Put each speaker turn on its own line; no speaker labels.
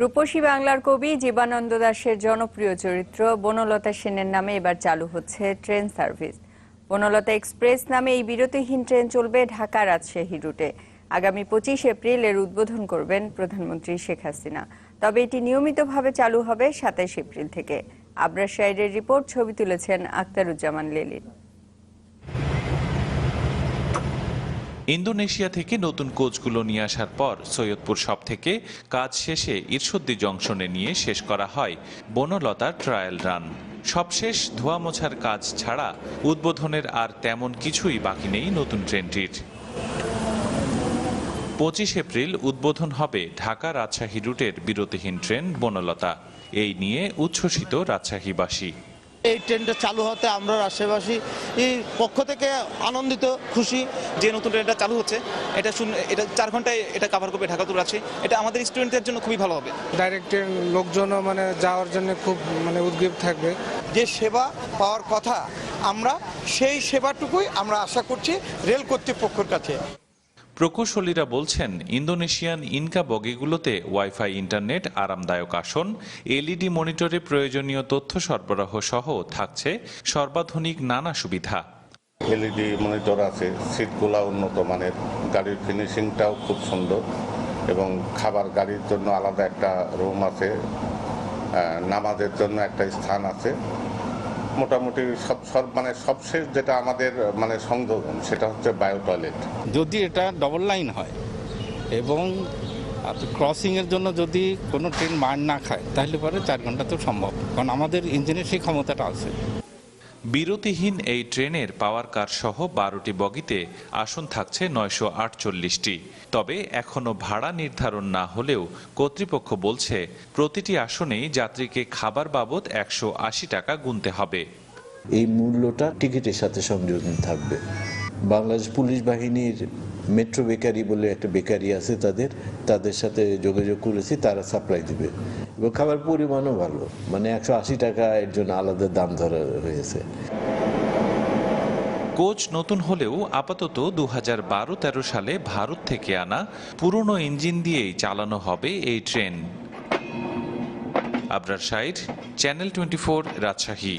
রূপসী বাংলার কবি জীবনানন্দ দাশের জনপ্রিয় চরিত্র বনলতা সেনের নামে এবার চালু হচ্ছে ট্রেন সার্ভিস। বনলতা এক্সপ্রেস নামে এই বিরতিহীন ট্রেন চলবে ঢাকা রাজশাহী রুটে। আগামী 25 এপ্রিল এর উদ্বোধন করবেন প্রধানমন্ত্রী শেখ হাসিনা। তবে এটি নিয়মিতভাবে চালু হবে 27 এপ্রিল থেকে। আবরার শাইরের রিপোর্ট, ছবি তুলেছেন আক্তারুজ্জামান লেলিন।
ইন্দোনেশিয়া থেকে নতুন কোচগুলো নিয়ে আসার পর সৈয়দপুর সব থেকে কাজ শেষে ঈশ্বরদী জংশনে নিয়ে শেষ করা হয় বনলতার ট্রায়াল রান। সবশেষ ধোয়া মোছার কাজ ছাড়া উদ্বোধনের আর তেমন কিছুই বাকি নেই নতুন ট্রেনটির। 25 এপ্রিল উদ্বোধন হবে ঢাকা রাজশাহী রুটের বিরতিহীন ট্রেন বনলতা। এই নিয়ে উচ্ছ্বসিত রাজশাহীবাসী।
এই ট্রেনটা চালু হতে আমরা রাজশাহীবাসী পক্ষ থেকে আনন্দিত, খুশি
যে নতুন ট্রেনটা চালু হচ্ছে। এটা 4 ঘন্টায় এটা কভার করবে ঢাকা টু রাজশাহী। এটা আমাদের স্টুডেন্টদের জন্য খুবই ভালো হবে।
ডাইরেক্ট ট্রেন লোকজনও যাওয়ার জন্য খুব উদ্গ্রীব থাকবে।
যে সেবা পাওয়ার কথা আমরা সেই সেবাটুকুই আমরা আশা করছি রেল কর্তৃপক্ষের কাছে।
প্রকৌশলীরা বলছেন, ইন্দোনেশিয়ান ইনকা বগিগুলোতে ওয়াইফাই, ইন্টারনেট, আরামদায়ক আসন, এলইডি মনিটরে প্রয়োজনীয় তথ্য সরবরাহ সহ থাকছে সর্বাধুনিক নানা সুবিধা।
এলইডি মনিটর আছে, সিটগুলা উন্নত মানের, গাড়ির ফিনিশিংটাও খুব সুন্দর এবং খাবার গাড়ির জন্য আলাদা একটা রুম আছে, নামাজের জন্য একটা স্থান আছে। মোটামুটি সবশেষ যেটা আমাদের সংযোজন সেটা হচ্ছে বায়ো টয়লেট।
যদি এটা ডবল লাইন হয় এবং ক্রসিংয়ের জন্য যদি কোনো ট্রেন মার না খায় তাহলে পরে 4 ঘন্টা তো সম্ভব, কারণ আমাদের ইঞ্জিনের সেই ক্ষমতাটা আছে।
বিরতিহীন এই ট্রেনের পাওয়ার কার সহ 12টি বগিতে আসন থাকছে 948টি। তবে এখনো ভাড়া নির্ধারণ না হলেও কর্তৃপক্ষ বলছে প্রতিটি আসনেই যাত্রীকে খাবার বাবদ 180 টাকা গুনতে হবে।
এই মূল্যটা টিকিটের সাথে সংযোজন থাকবে। বাংলাদেশ পুলিশ বাহিনীর মেট্রো বেকারি বলে একটা বেকারি আছে, তাদের সাথে যোগাযোগ করেছি, তারা সাপ্লাই দিবে এবং খাবার পরিমাণও ভালো। 180 টাকা এর জন্য আলাদা দাম ধরা হয়েছে।
কোচ নতুন হলেও আপাতত 2012-13 সালে ভারত থেকে আনা পুরনো ইঞ্জিন দিয়েই চালানো হবে এই ট্রেন। আবরার শাইর, চ্যানেল 24, রাজশাহী।